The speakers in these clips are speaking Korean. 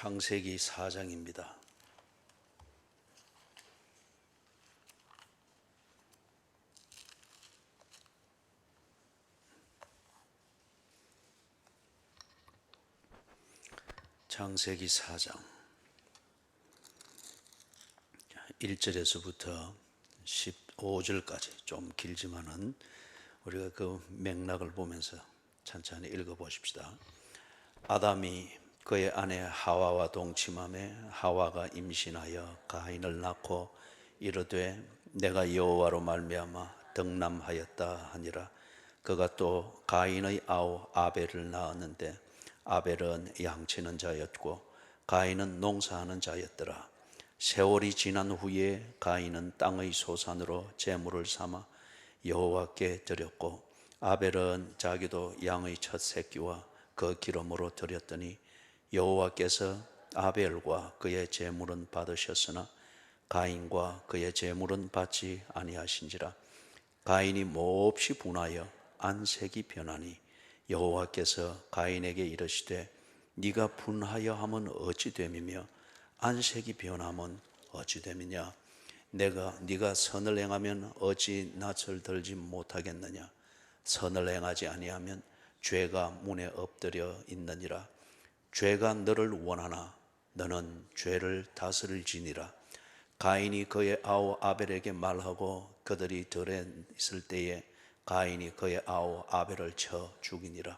창세기 4장입니다. 창세기 4장 1절에서부터 15절까지 좀 길지만은 우리가 그 맥락을 보면서 천천히 읽어보십시다. 아담이 그의 아내 하와와 동침하매 하와가 임신하여 가인을 낳고 이르되 내가 여호와로 말미암아 덕남하였다 하니라. 그가 또 가인의 아우 아벨을 낳았는데 아벨은 양치는 자였고 가인은 농사하는 자였더라. 세월이 지난 후에 가인은 땅의 소산으로 제물을 삼아 여호와께 드렸고 아벨은 자기도 양의 첫 새끼와 그 기름으로 드렸더니 여호와께서 아벨과 그의 제물은 받으셨으나 가인과 그의 제물은 받지 아니하신지라. 가인이 몹시 분하여 안색이 변하니 여호와께서 가인에게 이르시되 네가 분하여 함은 어찌 됨이며 안색이 변함은 어찌 됨이냐. 네가 선을 행하면 어찌 낯을 들지 못하겠느냐. 선을 행하지 아니하면 죄가 문에 엎드려 있느니라. 죄가 너를 원하나 너는 죄를 다스릴지니라. 가인이 그의 아우 아벨에게 말하고 그들이 들에 있을 때에 가인이 그의 아우 아벨을 쳐 죽이니라.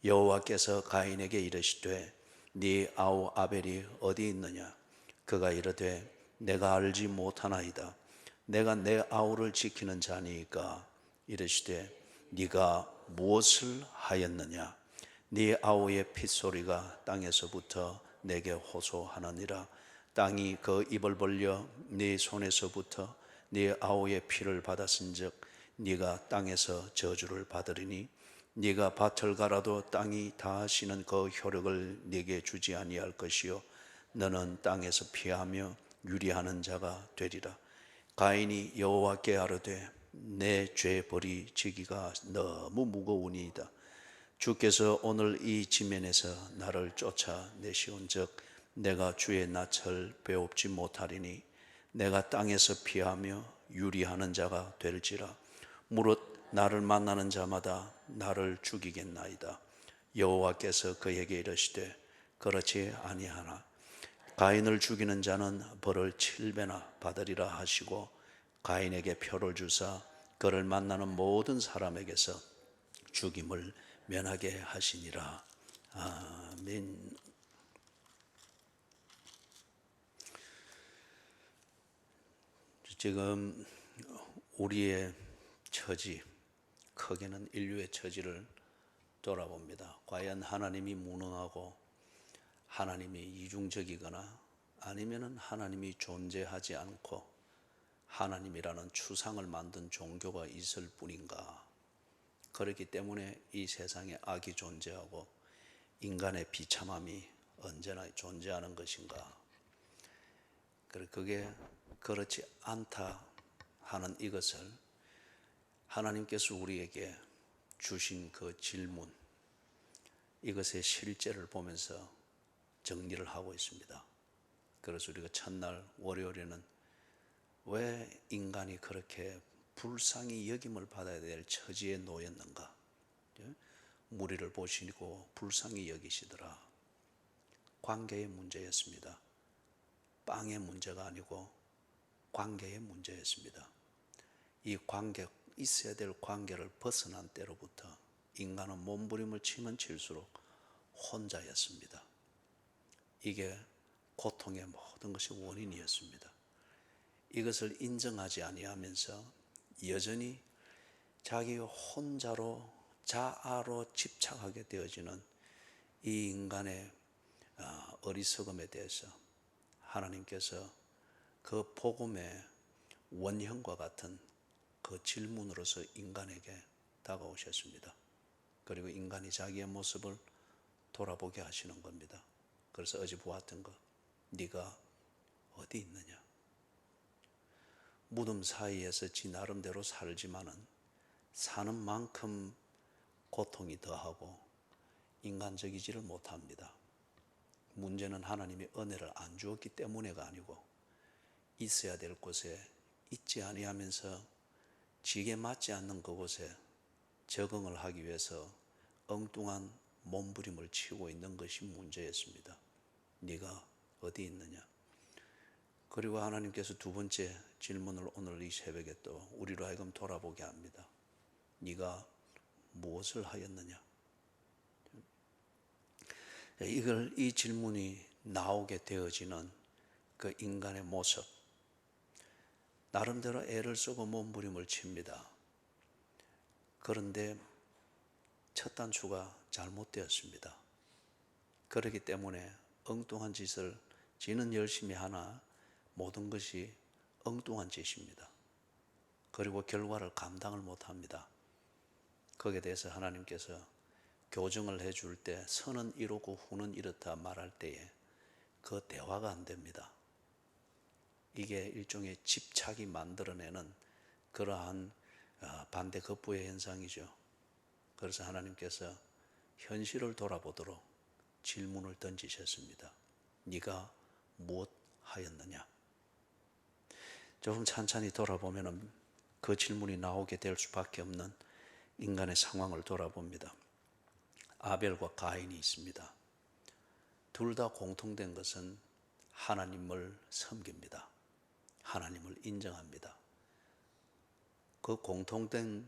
여호와께서 가인에게 이르시되 네 아우 아벨이 어디 있느냐. 그가 이르되 내가 알지 못하나이다. 내가 내 아우를 지키는 자니까. 이르시되 네가 무엇을 하였느냐. 네 아우의 핏소리가 땅에서부터 내게 호소하느니라. 땅이 그 입을 벌려 네 손에서부터 네 아우의 피를 받았은즉 네가 땅에서 저주를 받으리니 네가 밭을 갈아도 땅이 다하시는 그 효력을 네게 주지 아니할 것이요 너는 땅에서 피하며 유리하는 자가 되리라. 가인이 여호와께 아뢰되 내 죄벌이 지기가 너무 무거우니이다. 주께서 오늘 이 지면에서 나를 쫓아내시온즉 내가 주의 낯을 배웁지 못하리니 내가 땅에서 피하며 유리하는 자가 될지라. 무릇 나를 만나는 자마다 나를 죽이겠나이다. 여호와께서 그에게 이르시되 그렇지 아니하나 가인을 죽이는 자는 벌을 7배나 받으리라 하시고 가인에게 표를 주사 그를 만나는 모든 사람에게서 죽임을 면하게 하시니라. 아멘. 지금 우리의 처지, 크게는 인류의 처지를 돌아봅니다. 과연 하나님이 무능하고 하나님이 이중적이거나 아니면 하나님이 존재하지 않고 하나님이라는 추상을 만든 종교가 있을 뿐인가. 그렇기 때문에 이 세상에 악이 존재하고 인간의 비참함이 언제나 존재하는 것인가. 그게 그렇지 않다 하는 이것을 하나님께서 우리에게 주신 그 질문, 이것의 실제를 보면서 정리를 하고 있습니다. 그래서 우리가 첫날 월요일에는 왜 인간이 그렇게 불쌍히 여김을 받아야 될 처지에 놓였는가. 무리를 보시고 불쌍히 여기시더라. 관계의 문제였습니다. 빵의 문제가 아니고 관계의 문제였습니다. 이 관계, 있어야 될 관계를 벗어난 때로부터 인간은 몸부림을 치면 칠수록 혼자였습니다. 이게 고통의 모든 것이 원인이었습니다. 이것을 인정하지 아니하면서 여전히 자기 혼자로 자아로 집착하게 되어지는 이 인간의 어리석음에 대해서 하나님께서 그 복음의 원형과 같은 그 질문으로서 인간에게 다가오셨습니다. 그리고 인간이 자기의 모습을 돌아보게 하시는 겁니다. 그래서 어제 보았던 것, 네가 어디 있느냐. 무덤 사이에서 지 나름대로 살지만은 사는 만큼 고통이 더하고 인간적이지를 못합니다. 문제는 하나님이 은혜를 안 주었기 때문에가 아니고 있어야 될 곳에 있지 아니하면서 지게 맞지 않는 그곳에 적응을 하기 위해서 엉뚱한 몸부림을 치고 있는 것이 문제였습니다. 네가 어디 있느냐? 그리고 하나님께서 두 번째 질문을 오늘 이 새벽에 또 우리로 하여금 돌아보게 합니다. 네가 무엇을 하였느냐? 이 질문이 나오게 되어지는 그 인간의 모습, 나름대로 애를 쓰고 몸부림을 칩니다. 그런데 첫 단추가 잘못되었습니다. 그렇기 때문에 엉뚱한 짓을 지는 열심히 하나 모든 것이 엉뚱한 짓입니다. 그리고 결과를 감당을 못합니다. 거기에 대해서 하나님께서 교정을 해줄 때 선은 이렇고 후는 이렇다 말할 때에 그 대화가 안 됩니다. 이게 일종의 집착이 만들어내는 그러한 반대급부의 현상이죠. 그래서 하나님께서 현실을 돌아보도록 질문을 던지셨습니다. 네가 무엇 하였느냐? 조금 찬찬히 돌아보면 그 질문이 나오게 될 수밖에 없는 인간의 상황을 돌아봅니다. 아벨과 가인이 있습니다. 둘 다 공통된 것은 하나님을 섬깁니다. 하나님을 인정합니다. 그 공통된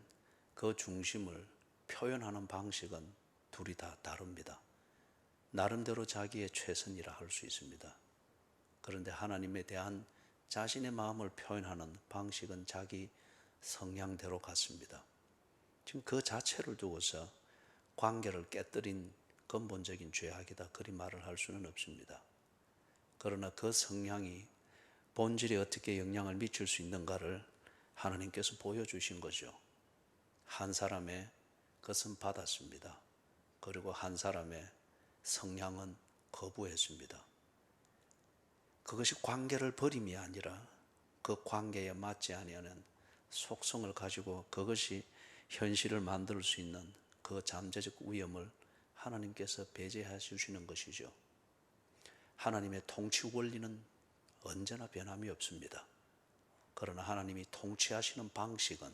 그 중심을 표현하는 방식은 둘이 다 다릅니다. 나름대로 자기의 최선이라 할 수 있습니다. 그런데 하나님에 대한 자신의 마음을 표현하는 방식은 자기 성향대로 같습니다. 지금 그 자체를 두고서 관계를 깨뜨린 근본적인 죄악이다 그리 말을 할 수는 없습니다. 그러나 그 성향이 본질에 어떻게 영향을 미칠 수 있는가를 하나님께서 보여주신 거죠. 한 사람의 것은 받았습니다. 그리고 한 사람의 성향은 거부했습니다. 그것이 관계를 버림이 아니라 그 관계에 맞지 아니하는 속성을 가지고 그것이 현실을 만들 수 있는 그 잠재적 위험을 하나님께서 배제해 주시는 것이죠. 하나님의 통치 원리는 언제나 변함이 없습니다. 그러나 하나님이 통치하시는 방식은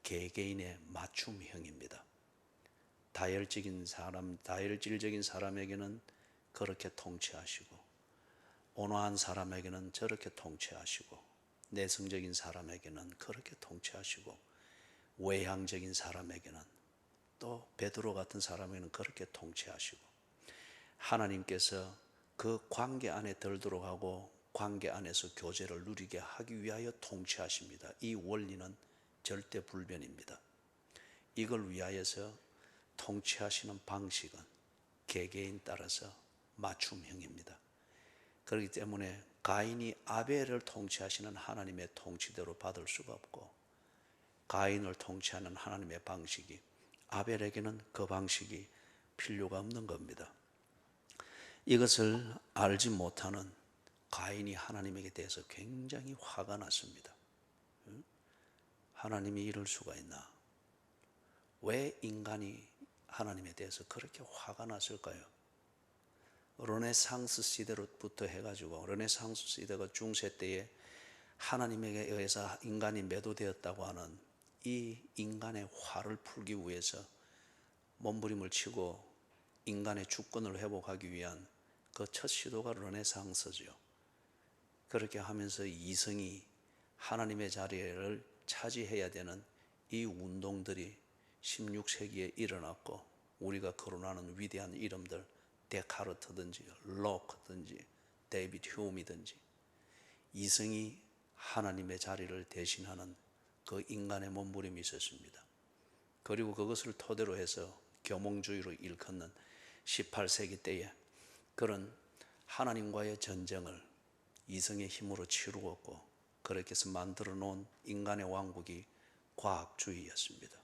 개개인의 맞춤형입니다. 다혈질적인 사람에게는 그렇게 통치하시고 온화한 사람에게는 저렇게 통치하시고 내성적인 사람에게는 그렇게 통치하시고 외향적인 사람에게는 또 베드로 같은 사람에게는 그렇게 통치하시고 하나님께서 그 관계 안에 들도록 하고 관계 안에서 교제를 누리게 하기 위하여 통치하십니다. 이 원리는 절대 불변입니다. 이걸 위하여서 통치하시는 방식은 개개인 따라서 맞춤형입니다. 그렇기 때문에 가인이 아벨을 통치하시는 하나님의 통치대로 받을 수가 없고 가인을 통치하는 하나님의 방식이 아벨에게는 그 방식이 필요가 없는 겁니다. 이것을 알지 못하는 가인이 하나님에게 대해서 굉장히 화가 났습니다. 하나님이 이럴 수가 있나? 왜 인간이 하나님에 대해서 그렇게 화가 났을까요? 르네상스 시대로부터 해가지고 르네상스 시대가 중세 때에 하나님에게 의해서 인간이 매도되었다고 하는 이 인간의 화를 풀기 위해서 몸부림을 치고 인간의 주권을 회복하기 위한 그 첫 시도가 르네상스죠. 그렇게 하면서 이성이 하나님의 자리를 차지해야 되는 이 운동들이 16세기에 일어났고 우리가 거론하는 위대한 이름들 데카르트든지 로크든지 데이비드 휴미든지 이성이 하나님의 자리를 대신하는 그 인간의 몸부림이 있었습니다. 그리고 그것을 토대로 해서 계몽주의로 일컫는 18세기 때에 그런 하나님과의 전쟁을 이성의 힘으로 치루었고 그렇게 해서 만들어 놓은 인간의 왕국이 과학주의였습니다.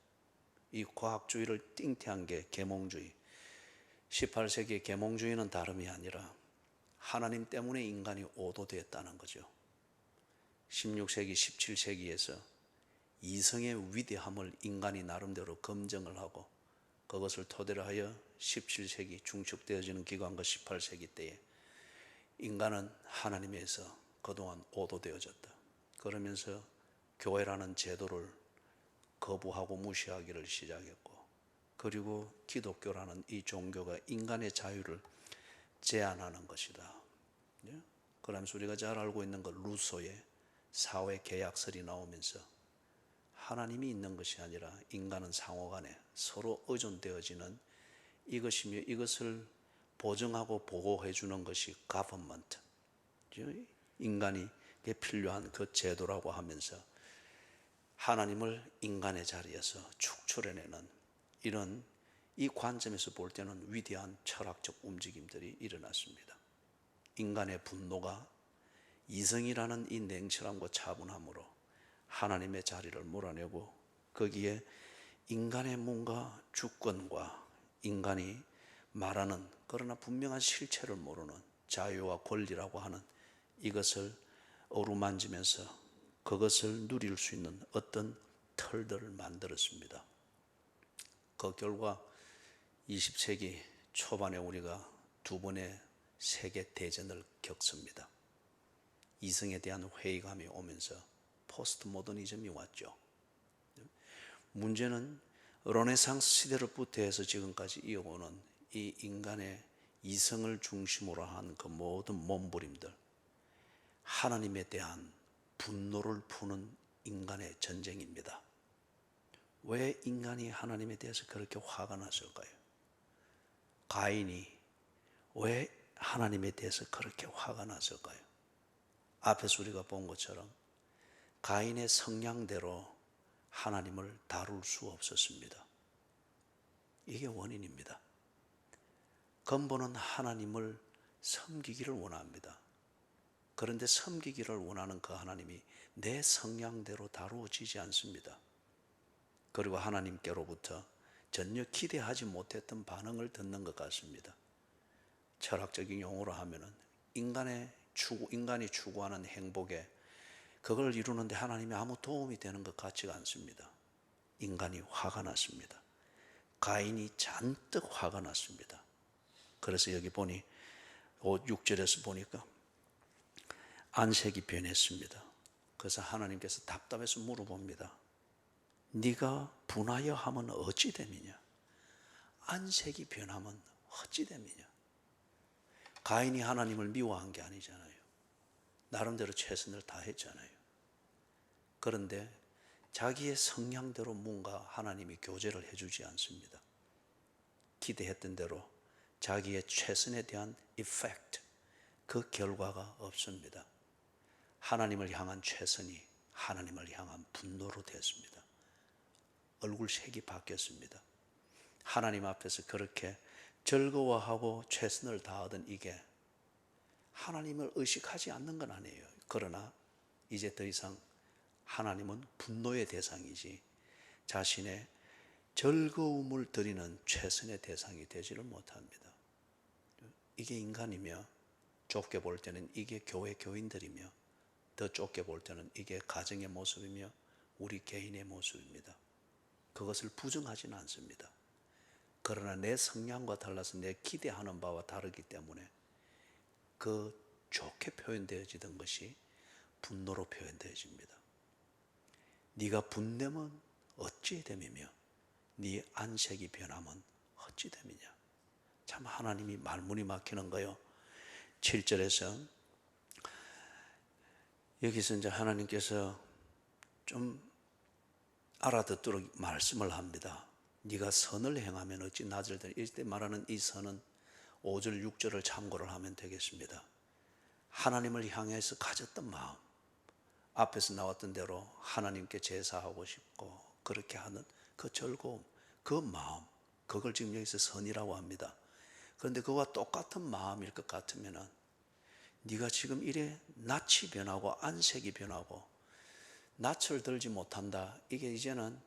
이 과학주의를 띵태한 게 계몽주의. 18세기의 계몽주의는 다름이 아니라 하나님 때문에 인간이 오도되었다는 거죠. 16세기, 17세기에서 이성의 위대함을 인간이 나름대로 검증을 하고 그것을 토대로 하여 17세기 중첩되어지는 기관과 18세기 때에 인간은 하나님에서 그동안 오도되어졌다. 그러면서 교회라는 제도를 거부하고 무시하기를 시작했고, 그리고 기독교라는 이 종교가 인간의 자유를 제한하는 것이다. 그러면서 우리가 잘 알고 있는 그 루소의 사회 계약설이 나오면서 하나님이 있는 것이 아니라 인간은 상호간에 서로 의존되어지는 이것이며, 이것을 보증하고 보호해 주는 것이 government, 인간에게 필요한 그 제도라고 하면서 하나님을 인간의 자리에서 축출해내는 이런, 이 관점에서 볼 때는 위대한 철학적 움직임들이 일어났습니다. 인간의 분노가 이성이라는 이 냉철함과 차분함으로 하나님의 자리를 몰아내고, 거기에 인간의 뭔가 주권과 인간이 말하는, 그러나 분명한 실체를 모르는 자유와 권리라고 하는 이것을 어루만지면서 그것을 누릴 수 있는 어떤 틀들을 만들었습니다. 그 결과 20세기 초반에 우리가 두 번의 세계 대전을 겪습니다. 이성에 대한 회의감이 오면서 포스트 모더니즘이 왔죠. 문제는 르네상스 시대로부터 해서 지금까지 이어오는 이 인간의 이성을 중심으로 한 그 모든 몸부림들, 하나님에 대한 분노를 푸는 인간의 전쟁입니다. 왜 인간이 하나님에 대해서 그렇게 화가 났을까요? 가인이 왜 하나님에 대해서 그렇게 화가 났을까요? 앞에서 우리가 본 것처럼 가인의 성향대로 하나님을 다룰 수 없었습니다. 이게 원인입니다. 근본은 하나님을 섬기기를 원합니다. 그런데 섬기기를 원하는 그 하나님이 내 성향대로 다루어지지 않습니다. 그리고 하나님께로부터 전혀 기대하지 못했던 반응을 듣는 것 같습니다. 철학적인 용어로 하면은 인간이 추구하는 행복에 그걸 이루는데 하나님이 아무 도움이 되는 것 같지가 않습니다. 인간이 화가 났습니다. 가인이 잔뜩 화가 났습니다. 그래서 여기 보니 6절에서 보니까 안색이 변했습니다. 그래서 하나님께서 답답해서 물어봅니다. 네가 분하여 하면 어찌 됨이냐? 안색이 변하면 어찌 됨이냐? 가인이 하나님을 미워한 게 아니잖아요. 나름대로 최선을 다했잖아요. 그런데 자기의 성향대로 뭔가 하나님이 교제를 해주지 않습니다. 기대했던 대로 자기의 최선에 대한 이펙트, 그 결과가 없습니다. 하나님을 향한 최선이 하나님을 향한 분노로 됐습니다. 얼굴색이 바뀌었습니다. 하나님 앞에서 그렇게 즐거워하고 최선을 다하던 이게 하나님을 의식하지 않는 건 아니에요. 그러나 이제 더 이상 하나님은 분노의 대상이지 자신의 즐거움을 드리는 최선의 대상이 되지를 못합니다. 이게 인간이며, 좁게 볼 때는 이게 교회 교인들이며, 더 좁게 볼 때는 이게 가정의 모습이며 우리 개인의 모습입니다. 그것을 부정하지는 않습니다. 그러나 내 성향과 달라서 내 기대하는 바와 다르기 때문에 그 좋게 표현되어지던 것이 분노로 표현되어집니다. 네가 분내면 어찌 됨이며 네 안색이 변하면 어찌 됨이냐. 참 하나님이 말문이 막히는 거요. 7절에서 여기서 이제 하나님께서 좀 알아듣도록 말씀을 합니다. 네가 선을 행하면 어찌 낮을 들. 이때 말하는 이 선은 5절 6절을 참고를 하면 되겠습니다. 하나님을 향해서 가졌던 마음, 앞에서 나왔던 대로 하나님께 제사하고 싶고 그렇게 하는 그 즐거움, 그 마음, 그걸 지금 여기서 선이라고 합니다. 그런데 그와 똑같은 마음일 것 같으면은 네가 지금 이래 낯이 변하고 안색이 변하고 낯을 들지 못한다. 이게 이제는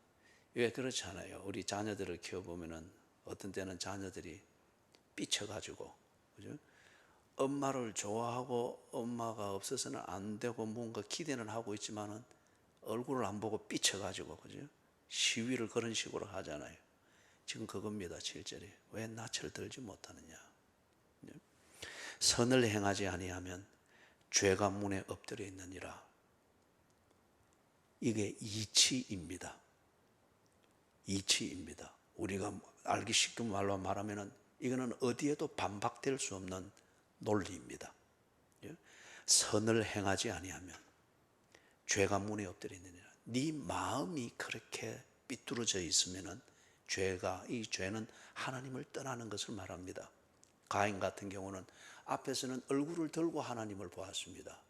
왜 그렇잖아요. 우리 자녀들을 키워보면은 어떤 때는 자녀들이 삐쳐가지고, 그죠? 엄마를 좋아하고 엄마가 없어서는 안 되고 뭔가 기대는 하고 있지만은 얼굴을 안 보고 삐쳐가지고, 그죠? 시위를 그런 식으로 하잖아요. 지금 그겁니다. 7절이. 왜 낯을 들지 못하느냐. 선을 행하지 아니하면 죄가 문에 엎드려 있느니라. 이게 이치입니다. 이치입니다. 우리가 알기 쉽게 말로 말하면 이거는 어디에도 반박될 수 없는 논리입니다. 선을 행하지 아니하면 죄가 문에 엎드려 있느니라. 네 마음이 그렇게 삐뚤어져 있으면은 이 죄는 하나님을 떠나는 것을 말합니다. 가인 같은 경우는 앞에서는 얼굴을 들고 하나님을 보았습니다.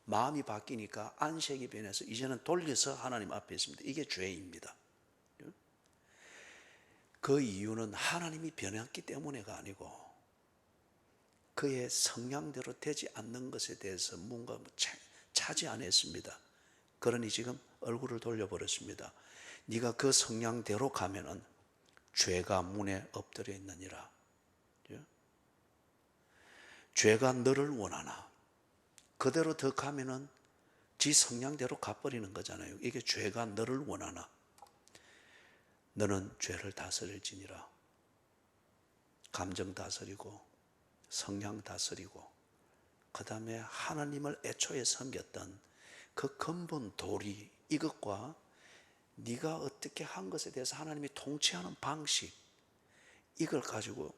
마음이 바뀌니까 안색이 변해서 이제는 돌려서 하나님 앞에 있습니다. 이게 죄입니다. 그 이유는 하나님이 변했기 때문에가 아니고 그의 성향대로 되지 않는 것에 대해서 뭔가 차지 안 했습니다. 그러니 지금 얼굴을 돌려버렸습니다. 네가 그 성향대로 가면은 죄가 문에 엎드려 있느니라. 죄가 너를 원하나 그대로 더 가면은 지 성향대로 가버리는 거잖아요. 이게 죄가 너를 원하나 너는 죄를 다스릴지니라. 감정 다스리고 성향 다스리고 그 다음에 하나님을 애초에 섬겼던 그 근본 도리 이것과 네가 어떻게 한 것에 대해서 하나님이 통치하는 방식 이걸 가지고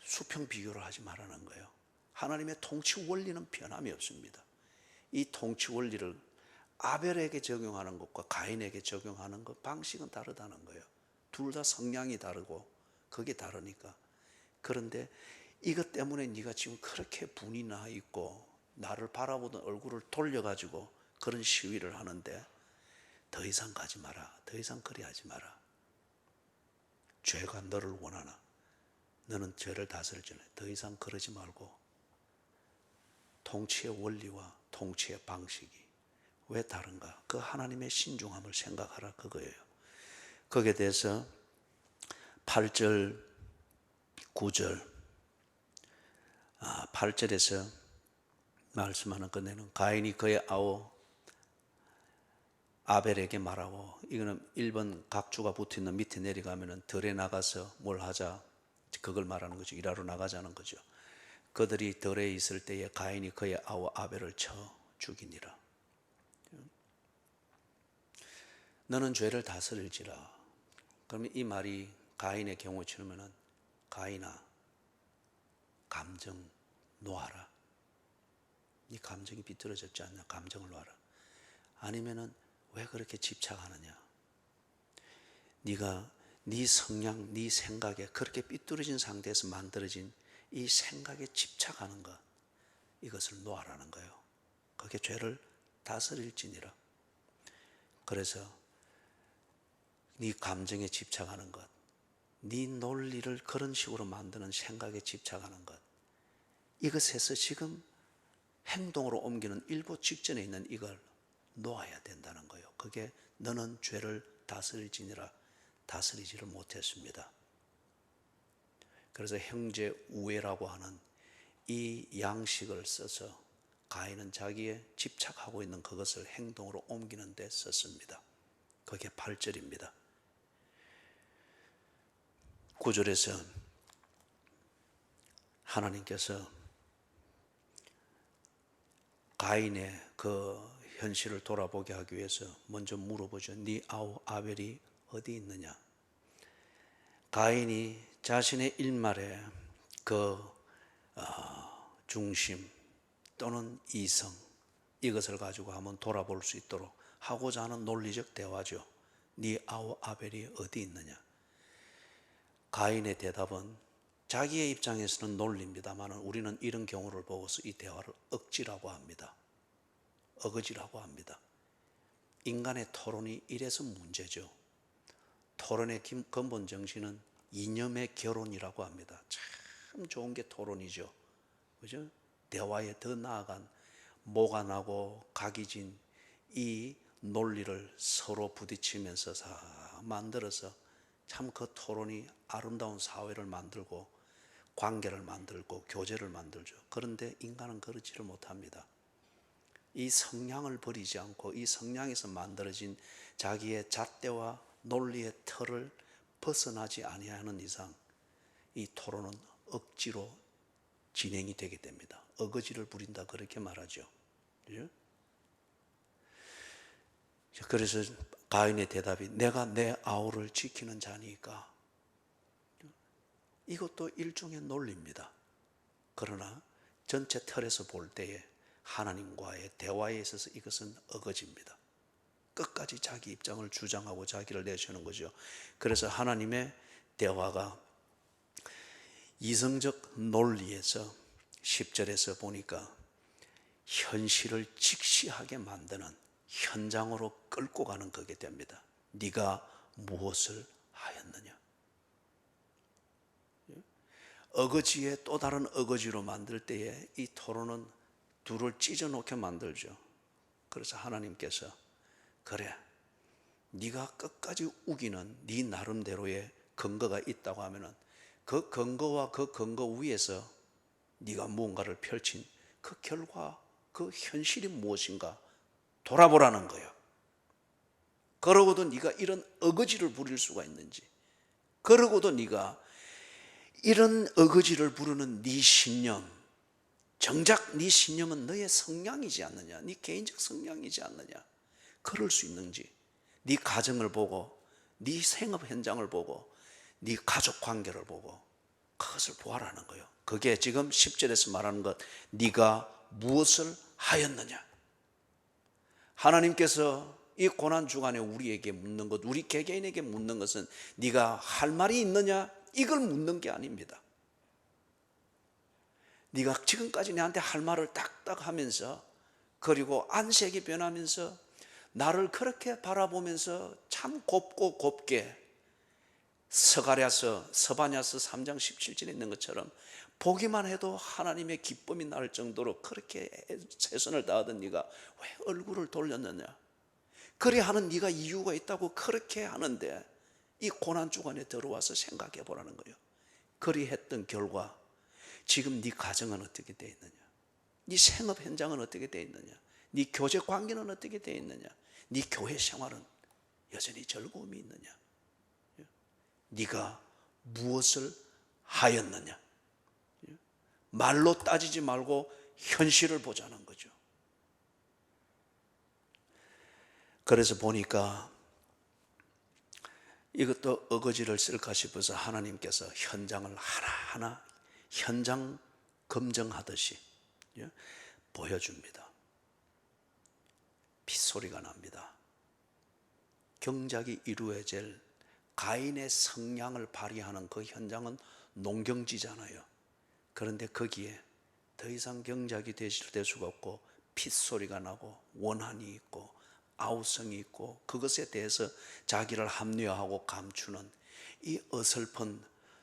수평 비교를 하지 말라는 거예요. 하나님의 통치 원리는 변함이 없습니다. 이 통치 원리를 아벨에게 적용하는 것과 가인에게 적용하는 것 방식은 다르다는 거예요. 둘 다 성향이 다르고 그게 다르니까. 그런데 이것 때문에 네가 지금 그렇게 분이 나 있고 나를 바라보던 얼굴을 돌려가지고 그런 시위를 하는데 더 이상 가지 마라. 더 이상 그리 하지 마라. 죄가 너를 원하나 너는 죄를 다스릴지는 더 이상 그러지 말고 통치의 원리와 통치의 방식이 왜 다른가? 그 하나님의 신중함을 생각하라 그거예요. 거기에 대해서 8절, 9절, 8절에서 말씀하는 끝내는 가인이 그의 아우 아벨에게 말하고 이거는 1번 각주가 붙어있는 밑에 내려가면 들에 나가서 뭘 하자 그걸 말하는 거죠. 일하러 나가자는 거죠. 그들이 들에 있을 때에 가인이 그의 아우 아벨을 쳐 죽이니라. 너는 죄를 다스릴지라. 그러면 이 말이 가인의 경우 치르면은 가인아 감정 놓아라. 네 감정이 비뚤어졌지 않냐. 감정을 놓아라. 아니면은 왜 그렇게 집착하느냐. 네가 네 성향, 네 생각에 그렇게 삐뚤어진 상태에서 만들어진 이 생각에 집착하는 것 이것을 놓아라는 거예요. 그게 죄를 다스릴지니라. 그래서 네 감정에 집착하는 것, 네 논리를 그런 식으로 만드는 생각에 집착하는 것 이것에서 지금 행동으로 옮기는 일부 직전에 있는 이걸 놓아야 된다는 거예요. 그게 너는 죄를 다스릴지니라 다스리지를 못했습니다. 그래서 형제 우애라고 하는 이 양식을 써서 가인은 자기의 집착하고 있는 그것을 행동으로 옮기는 데 썼습니다. 그게 8절입니다. 9절에서 하나님께서 가인의 그 현실을 돌아보게 하기 위해서 먼저 물어보죠. 네 아우 아벨이 어디 있느냐. 가인이 자신의 일말의 그 중심 또는 이성 이것을 가지고 한번 돌아볼 수 있도록 하고자 하는 논리적 대화죠. 네 아우 아벨이 어디 있느냐. 가인의 대답은 자기의 입장에서는 논리입니다만 우리는 이런 경우를 보고서 이 대화를 억지라고 합니다. 어거지라고 합니다. 인간의 토론이 이래서 문제죠. 토론의 근본 정신은 이념의 결혼이라고 합니다. 참 좋은 게 토론이죠. 그죠? 대화에 더 나아간 모가 나고 각이 진 이 논리를 서로 부딪히면서 만들어서 참 그 토론이 아름다운 사회를 만들고 관계를 만들고 교제를 만들죠. 그런데 인간은 그러지를 못합니다. 이 성향을 버리지 않고 이 성향에서 만들어진 자기의 잣대와 논리의 틀을 벗어나지 아니하는 이상 이 토론은 억지로 진행이 되게 됩니다. 어거지를 부린다 그렇게 말하죠. 그래서 가인의 대답이 내가 내 아우를 지키는 자니까, 이것도 일종의 논리입니다. 그러나 전체 틀에서 볼 때에 하나님과의 대화에 있어서 이것은 어거지입니다. 끝까지 자기 입장을 주장하고 자기를 내세우는 거죠. 그래서 하나님의 대화가 이성적 논리에서 10절에서 보니까 현실을 직시하게 만드는, 현장으로 끌고 가는 그게 됩니다. 네가 무엇을 하였느냐. 어거지에 또 다른 어거지로 만들 때에 이 토론은 둘을 찢어놓게 만들죠. 그래서 하나님께서 그래, 네가 끝까지 우기는 네 나름대로의 근거가 있다고 하면은 그 근거와 그 근거 위에서 네가 무언가를 펼친 그 결과, 그 현실이 무엇인가 돌아보라는 거예요. 그러고도 네가 이런 어거지를 부릴 수가 있는지, 그러고도 네가 이런 어거지를 부르는 네 신념, 정작 네 신념은 너의 성향이지 않느냐, 네 개인적 성향이지 않느냐, 그럴 수 있는지, 네 가정을 보고, 네 생업 현장을 보고, 네 가족 관계를 보고 그것을 보아라는 거예요. 그게 지금 10절에서 말하는 것, 네가 무엇을 하였느냐. 하나님께서 이 고난주간에 우리에게 묻는 것, 우리 개개인에게 묻는 것은 네가 할 말이 있느냐, 이걸 묻는 게 아닙니다. 네가 지금까지 내한테 할 말을 딱딱 하면서, 그리고 안색이 변하면서 나를 그렇게 바라보면서 참 곱고 곱게, 서바냐서 3장 17절에 있는 것처럼 보기만 해도 하나님의 기쁨이 날 정도로 그렇게 최선을 다하던 네가 왜 얼굴을 돌렸느냐. 그리 하는 네가 이유가 있다고 그렇게 하는데 이 고난주간에 들어와서 생각해 보라는 거예요. 그리 했던 결과 지금 네 가정은 어떻게 되어 있느냐, 네 생업 현장은 어떻게 되어 있느냐, 네 교제 관계는 어떻게 되어 있느냐, 네 교회 생활은 여전히 즐거움이 있느냐, 네가 무엇을 하였느냐. 말로 따지지 말고 현실을 보자는 거죠. 그래서 보니까 이것도 어거지를 쓸까 싶어서 하나님께서 현장을 하나하나 현장 검증하듯이 보여줍니다. 핏소리가 납니다. 경작이 이루어질 가인의 성량을 발휘하는 그 현장은 농경지잖아요. 그런데 거기에 더 이상 경작이 될 수가 없고 핏소리가 나고 원한이 있고 아우성이 있고 그것에 대해서 자기를 합리화하고 감추는 이 어설픈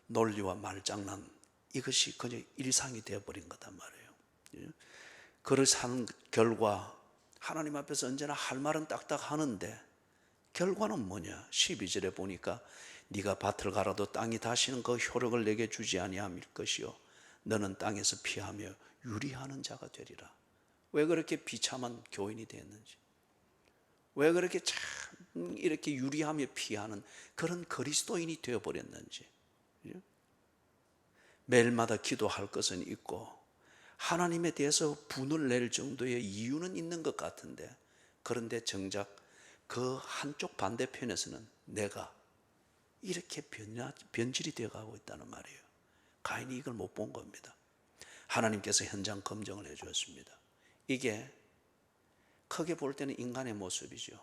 논리와 말장난, 이것이 그냥 일상이 되어버린 거단 말이에요. 그래서 하는 결과 하나님 앞에서 언제나 할 말은 딱딱 하는데 결과는 뭐냐. 12절에 보니까 네가 밭을 갈아도 땅이 다시는 그 효력을 내게 주지 아니함일 것이요 너는 땅에서 피하며 유리하는 자가 되리라. 왜 그렇게 비참한 교인이 되었는지, 왜 그렇게 참 이렇게 유리하며 피하는 그런 그리스도인이 되어버렸는지. 매일마다 기도할 것은 있고 하나님에 대해서 분을 낼 정도의 이유는 있는 것 같은데, 그런데 정작 그 한쪽 반대편에서는 내가 이렇게 변질이 되어가고 있다는 말이에요. 가인이 이걸 못 본 겁니다. 하나님께서 현장 검증을 해 주었습니다. 이게 크게 볼 때는 인간의 모습이죠.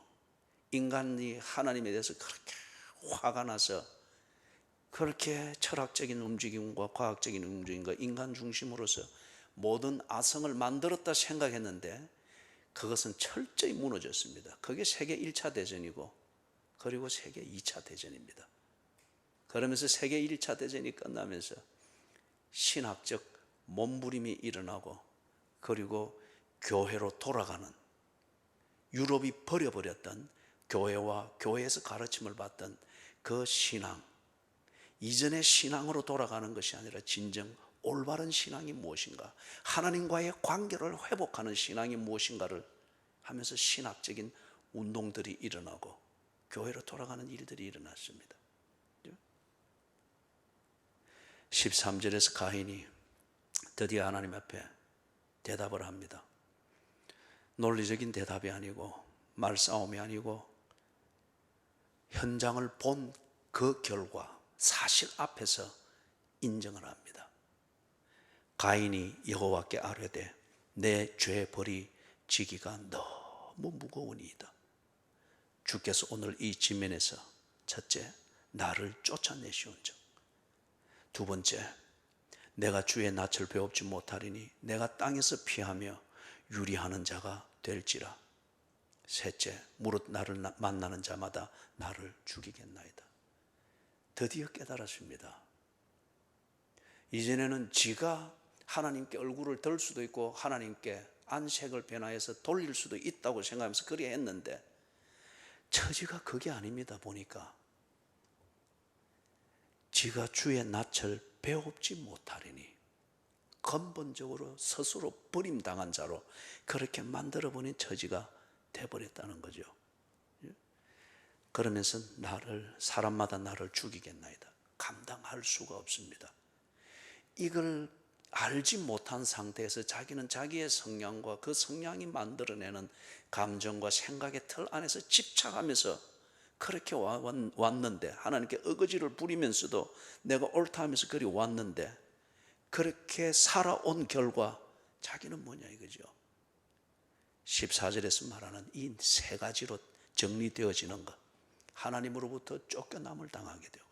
인간이 하나님에 대해서 그렇게 화가 나서 그렇게 철학적인 움직임과 과학적인 움직임과 인간 중심으로서 모든 아성을 만들었다 생각했는데 그것은 철저히 무너졌습니다. 그게 세계 1차 대전이고 그리고 세계 2차 대전입니다. 그러면서 세계 1차 대전이 끝나면서 신학적 몸부림이 일어나고 그리고 교회로 돌아가는, 유럽이 버려버렸던 교회와 교회에서 가르침을 받던 그 신앙, 이전의 신앙으로 돌아가는 것이 아니라 진정 올바른 신앙이 무엇인가, 하나님과의 관계를 회복하는 신앙이 무엇인가를 하면서 신학적인 운동들이 일어나고 교회로 돌아가는 일들이 일어났습니다. 13절에서 가인이 드디어 하나님 앞에 대답을 합니다. 논리적인 대답이 아니고 말싸움이 아니고 현장을 본 그 결과 사실 앞에서 인정을 합니다. 가인이 여호와께 아뢰되 내 죄 벌이 지기가 너무 무거우니이다. 주께서 오늘 이 지면에서 첫째, 나를 쫓아내시온즉, 두 번째, 내가 주의 낯을 배웁지 못하리니 내가 땅에서 피하며 유리하는 자가 될지라. 셋째, 무릇 나를 만나는 자마다 나를 죽이겠나이다. 드디어 깨달았습니다. 이전에는 지가 하나님께 얼굴을 들 수도 있고 하나님께 안색을 변화해서 돌릴 수도 있다고 생각하면서 그리 했는데 처지가 그게 아닙니다. 보니까 지가 주의 낯을 배웁지 못하리니 근본적으로 스스로 버림당한 자로 그렇게 만들어버린 처지가 돼버렸다는 거죠. 그러면서 사람마다 나를 죽이겠나이다. 감당할 수가 없습니다. 이걸 알지 못한 상태에서 자기는 자기의 성향과 그 성향이 만들어내는 감정과 생각의 틀 안에서 집착하면서 그렇게 왔는데, 하나님께 어거지를 부리면서도 내가 옳다 하면서 그리 왔는데, 그렇게 살아온 결과 자기는 뭐냐 이거죠. 14절에서 말하는 이 세 가지로 정리되어지는 것. 하나님으로부터 쫓겨남을 당하게 되고,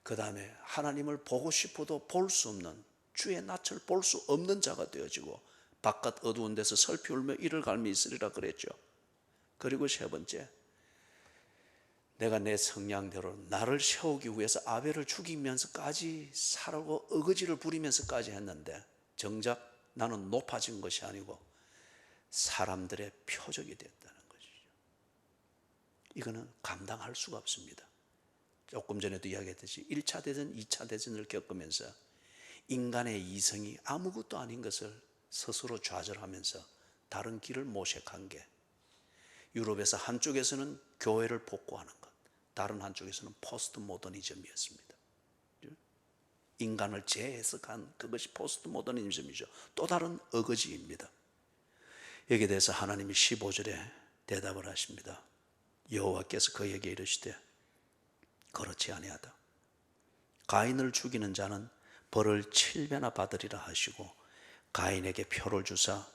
그 다음에 하나님을 보고 싶어도 볼 수 없는, 주의 낯을 볼 수 없는 자가 되어지고, 바깥 어두운 데서 슬피 울며 이를 갈미 있으리라 그랬죠. 그리고 세 번째, 내가 내 성량대로 나를 세우기 위해서 아벨을 죽이면서까지 살고 어거지를 부리면서까지 했는데, 정작 나는 높아진 것이 아니고 사람들의 표적이 됐다는 것이죠. 이거는 감당할 수가 없습니다. 조금 전에도 이야기했듯이 1차 대전, 2차 대전을 겪으면서 인간의 이성이 아무것도 아닌 것을 스스로 좌절하면서 다른 길을 모색한 게, 유럽에서 한쪽에서는 교회를 복구하는 것, 다른 한쪽에서는 포스트 모더니즘이었습니다. 인간을 재해석한 그것이 포스트 모더니즘이죠. 또 다른 어거지입니다. 여기에 대해서 하나님이 15절에 대답을 하십니다. 여호와께서 그에게 이르시되 그렇지 아니하다. 가인을 죽이는 자는 벌을 7배나 받으리라 하시고, 가인에게 표를 주사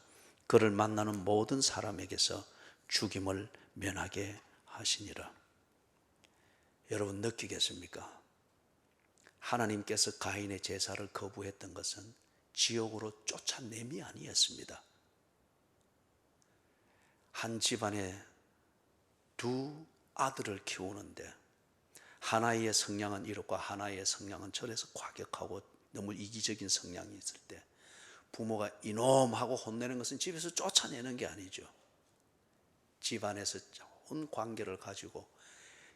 그를 만나는 모든 사람에게서 죽임을 면하게 하시니라. 여러분 느끼겠습니까? 하나님께서 가인의 제사를 거부했던 것은 지옥으로 쫓아냄이 아니었습니다. 한 집안에 두 아들을 키우는데 하나의 성향은 이렇고 하나의 성향은 저래서 과격하고 너무 이기적인 성향이 있을 때 부모가 이놈하고 혼내는 것은 집에서 쫓아내는 게 아니죠. 집안에서 좋은 관계를 가지고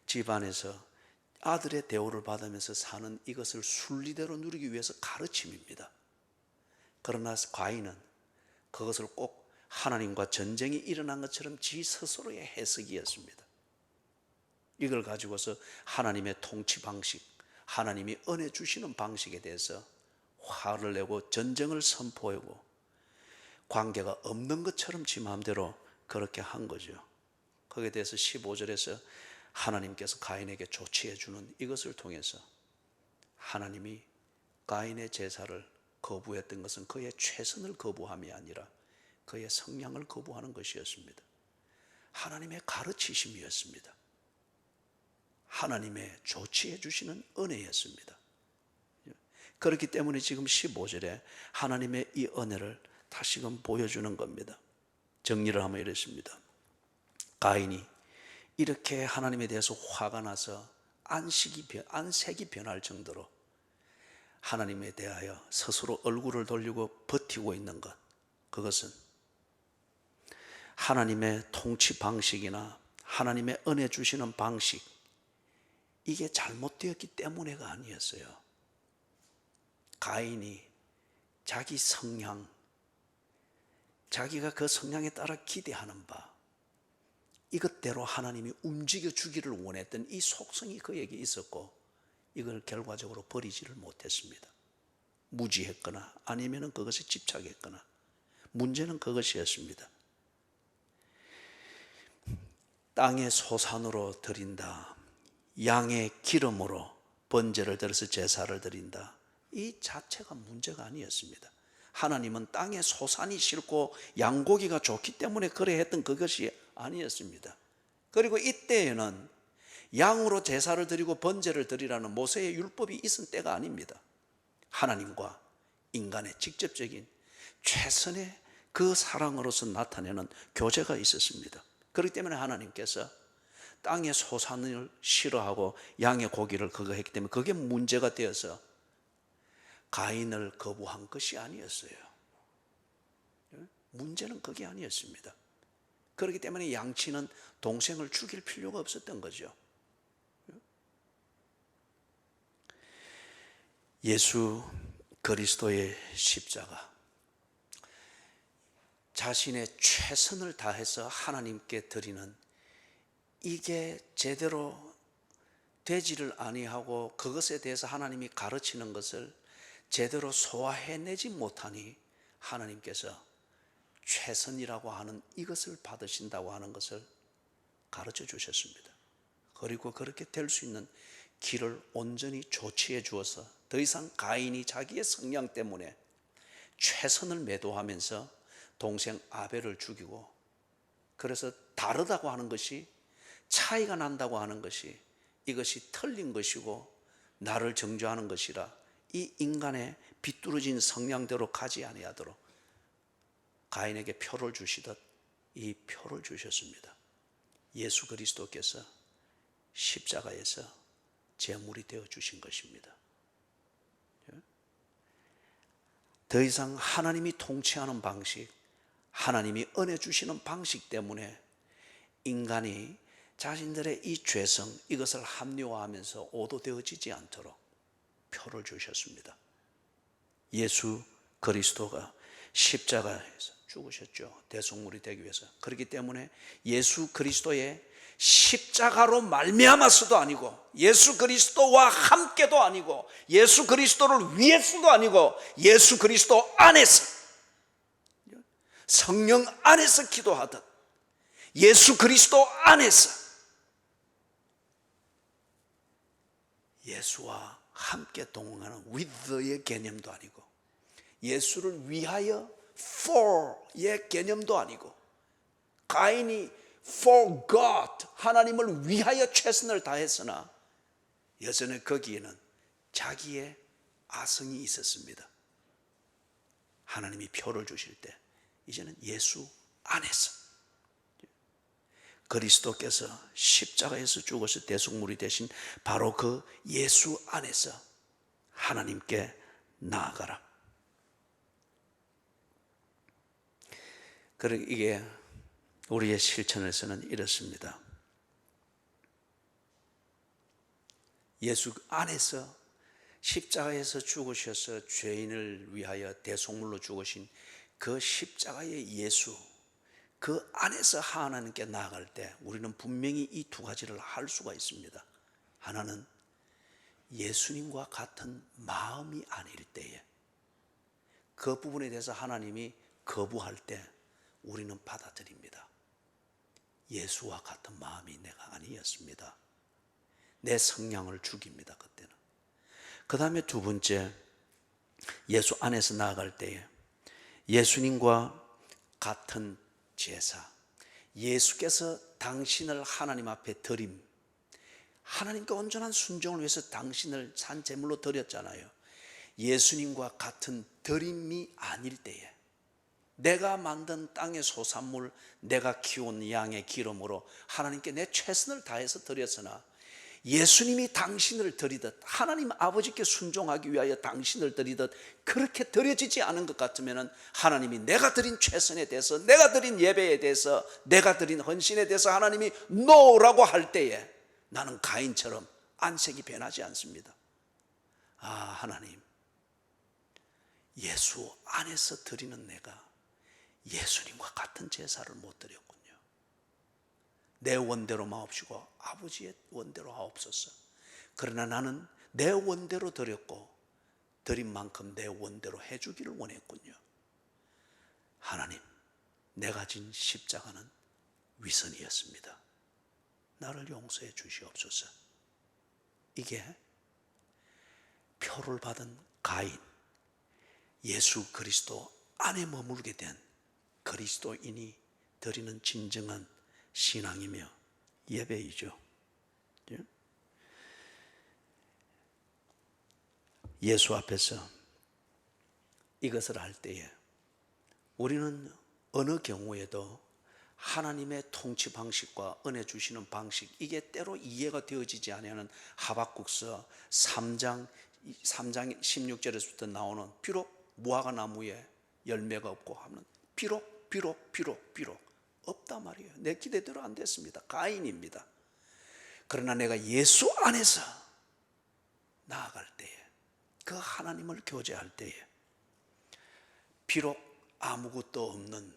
집안에서 아들의 대우를 받으면서 사는 이것을 순리대로 누리기 위해서 가르침입니다. 그러나 가인은 그것을 꼭 하나님과 전쟁이 일어난 것처럼 지 스스로의 해석이었습니다. 이걸 가지고서 하나님의 통치 방식, 하나님이 은혜 주시는 방식에 대해서 화를 내고 전쟁을 선포하고 관계가 없는 것처럼 지 마음대로 그렇게 한 거죠. 거기에 대해서 15절에서 하나님께서 가인에게 조치해 주는 이것을 통해서 하나님이 가인의 제사를 거부했던 것은 그의 최선을 거부함이 아니라 그의 성량을 거부하는 것이었습니다. 하나님의 가르치심이었습니다. 하나님의 조치해 주시는 은혜였습니다. 그렇기 때문에 지금 15절에 하나님의 이 은혜를 다시금 보여주는 겁니다. 정리를 하면 이렇습니다. 가인이 이렇게 하나님에 대해서 화가 나서 안색이 변할 정도로 하나님에 대하여 스스로 얼굴을 돌리고 버티고 있는 것, 그것은 하나님의 통치 방식이나 하나님의 은혜 주시는 방식, 이게 잘못되었기 때문에가 아니었어요. 가인이 자기 성향, 자기가 그 성향에 따라 기대하는 바, 이것대로 하나님이 움직여 주기를 원했던 이 속성이 그에게 있었고, 이걸 결과적으로 버리지를 못했습니다. 무지했거나 아니면 그것에 집착했거나, 문제는 그것이었습니다. 땅의 소산으로 드린다, 양의 기름으로 번제를 드려서 제사를 드린다, 이 자체가 문제가 아니었습니다. 하나님은 땅의 소산이 싫고 양고기가 좋기 때문에 그래 했던 그것이 아니었습니다. 그리고 이때에는 양으로 제사를 드리고 번제를 드리라는 모세의 율법이 있은 때가 아닙니다. 하나님과 인간의 직접적인 최선의 그 사랑으로서 나타내는 교제가 있었습니다. 그렇기 때문에 하나님께서 땅의 소산을 싫어하고 양의 고기를 그거 했기 때문에 그게 문제가 되어서 가인을 거부한 것이 아니었어요. 문제는 그게 아니었습니다. 그렇기 때문에 양치는 동생을 죽일 필요가 없었던 거죠. 예수 그리스도의 십자가, 자신의 최선을 다해서 하나님께 드리는, 이게 제대로 되지를 아니하고 그것에 대해서 하나님이 가르치는 것을 제대로 소화해내지 못하니 하나님께서 최선이라고 하는 이것을 받으신다고 하는 것을 가르쳐 주셨습니다. 그리고 그렇게 될 수 있는 길을 온전히 조치해 주어서 더 이상 가인이 자기의 성량 때문에 최선을 매도하면서 동생 아벨을 죽이고, 그래서 다르다고 하는 것이, 차이가 난다고 하는 것이, 이것이 틀린 것이고 나를 정죄하는 것이라 이 인간의 비뚤어진 성량대로 가지 아니하도록 가인에게 표를 주시듯 이 표를 주셨습니다. 예수 그리스도께서 십자가에서 제물이 되어 주신 것입니다. 더 이상 하나님이 통치하는 방식, 하나님이 은혜 주시는 방식 때문에 인간이 자신들의 이 죄성, 이것을 합리화하면서 오도되어지지 않도록 표를 주셨습니다. 예수 그리스도가 십자가에서 죽으셨죠. 대속물이 되기 위해서. 그렇기 때문에 예수 그리스도의 십자가로 말미암아서도 아니고, 예수 그리스도와 함께도 아니고, 예수 그리스도를 위해서도 아니고, 예수 그리스도 안에서, 성령 안에서 기도하듯 예수 그리스도 안에서 예수와 함께 동행하는 with의 개념도 아니고, 예수를 위하여 for의 개념도 아니고, 가인이 for God, 하나님을 위하여 최선을 다했으나 여전히 거기에는 자기의 아성이 있었습니다. 하나님이 표를 주실 때 이제는 예수 안에서, 그리스도께서 십자가에서 죽어서 대속물이 되신 바로 그 예수 안에서 하나님께 나아가라. 그리고 이게 우리의 실천에서는 이렇습니다. 예수 안에서 십자가에서 죽으셔서 죄인을 위하여 대속물로 죽으신 그 십자가의 예수, 그 안에서 하나님께 나아갈 때 우리는 분명히 이 두 가지를 할 수가 있습니다. 하나는 예수님과 같은 마음이 아닐 때에, 그 부분에 대해서 하나님이 거부할 때 우리는 받아들입니다. 예수와 같은 마음이 내가 아니었습니다. 내 성량을 죽입니다. 그때는. 그 다음에 두 번째, 예수 안에서 나아갈 때에 예수님과 같은 제사, 예수께서 당신을 하나님 앞에 드림, 하나님께 온전한 순종을 위해서 당신을 산 제물로 드렸잖아요. 예수님과 같은 드림이 아닐 때에, 내가 만든 땅의 소산물, 내가 키운 양의 기름으로 하나님께 내 최선을 다해서 드렸으나 예수님이 당신을 드리듯, 하나님 아버지께 순종하기 위하여 당신을 드리듯 그렇게 드려지지 않은 것 같으면 하나님이 내가 드린 최선에 대해서, 내가 드린 예배에 대해서, 내가 드린 헌신에 대해서 하나님이 NO라고 할 때에 나는 가인처럼 안색이 변하지 않습니다. 아, 하나님, 예수 안에서 드리는 내가 예수님과 같은 제사를 못 드렸군요. 내 원대로 마옵시고 아버지의 원대로 하옵소서. 그러나 나는 내 원대로 드렸고 드린 만큼 내 원대로 해주기를 원했군요. 하나님, 내가 진 십자가는 위선이었습니다. 나를 용서해 주시옵소서. 이게 표를 받은 가인, 예수 그리스도 안에 머물게 된 그리스도인이 드리는 진정한 신앙이며 예배이죠. 예수 앞에서 이것을 할 때에 우리는 어느 경우에도 하나님의 통치 방식과 은혜 주시는 방식, 이게 때로 이해가 되어지지 않는 하박국서 3장 16절에서부터 나오는 비록 무화과 나무에 열매가 없고 하면 비록 없단 말이에요. 내 기대대로 안 됐습니다. 가인입니다. 그러나 내가 예수 안에서 나아갈 때에, 그 하나님을 교제할 때에 비록 아무것도 없는,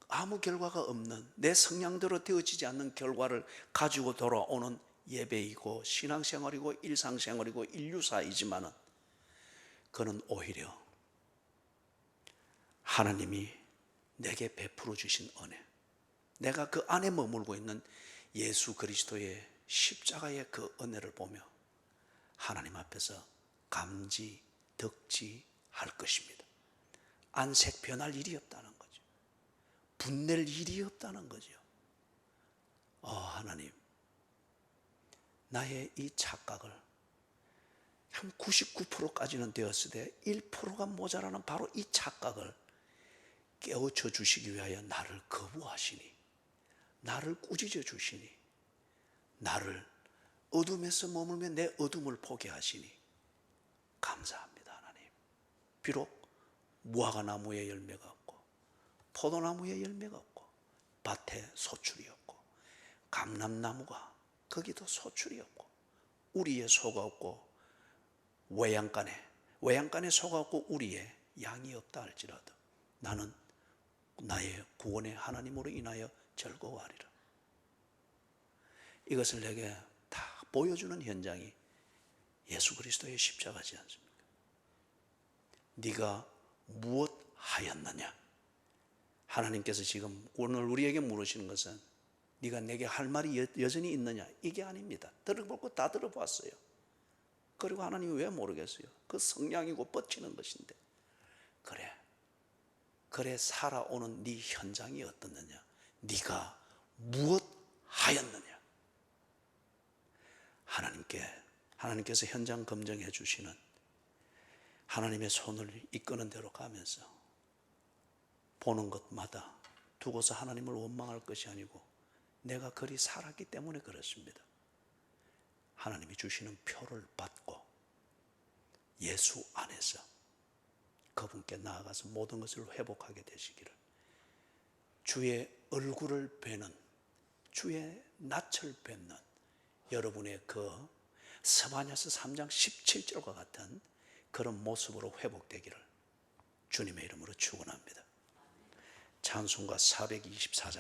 아무 결과가 없는, 내 성향대로 되어지지 않는 결과를 가지고 돌아오는 예배이고 신앙생활이고 일상생활이고 인류사이지만은 그는 오히려 하나님이 내게 베풀어 주신 은혜, 내가 그 안에 머물고 있는 예수 그리스도의 십자가의 그 은혜를 보며 하나님 앞에서 감지, 덕지할 것입니다. 안색 변할 일이 없다는 거죠. 분낼 일이 없다는 거죠. 하나님, 나의 이 착각을 한 99%까지는 되었을 때 1%가 모자라는 바로 이 착각을 깨우쳐 주시기 위하여 나를 거부하시니, 나를 꾸짖어 주시니, 나를 어둠에서 머물며 내 어둠을 보게 하시니 감사합니다. 하나님, 비록 무화과 나무에 열매가 없고 포도나무에 열매가 없고 밭에 소출이 없고 감람나무가 거기도 소출이 없고 우리의 소가 없고 외양간에 소가 없고 우리의 양이 없다 할지라도 나는 나의 구원의 하나님으로 인하여 즐거워하리라. 이것을 내게 다 보여주는 현장이 예수 그리스도의 십자가지 않습니까? 네가 무엇 하였느냐? 하나님께서 지금 오늘 우리에게 물으시는 것은 네가 내게 할 말이 여전히 있느냐? 이게 아닙니다. 들어볼 거 다 들어봤어요. 그리고 하나님이 왜 모르겠어요? 그 성량이고 뻗치는 것인데. 그래 살아오는 네 현장이 어떻느냐? 네가 무엇 하였느냐? 하나님께서 현장 검증해 주시는 하나님의 손을 이끄는 대로 가면서 보는 것마다 두고서 하나님을 원망할 것이 아니고 내가 그리 살았기 때문에 그렇습니다. 하나님이 주시는 표를 받고 예수 안에서 그분께 나아가서 모든 것을 회복하게 되시기를, 주의 얼굴을 뵈는, 주의 낯을 뵙는 여러분의 그 스바냐서 3장 17절과 같은 그런 모습으로 회복되기를 주님의 이름으로 축원합니다. 찬송가 424장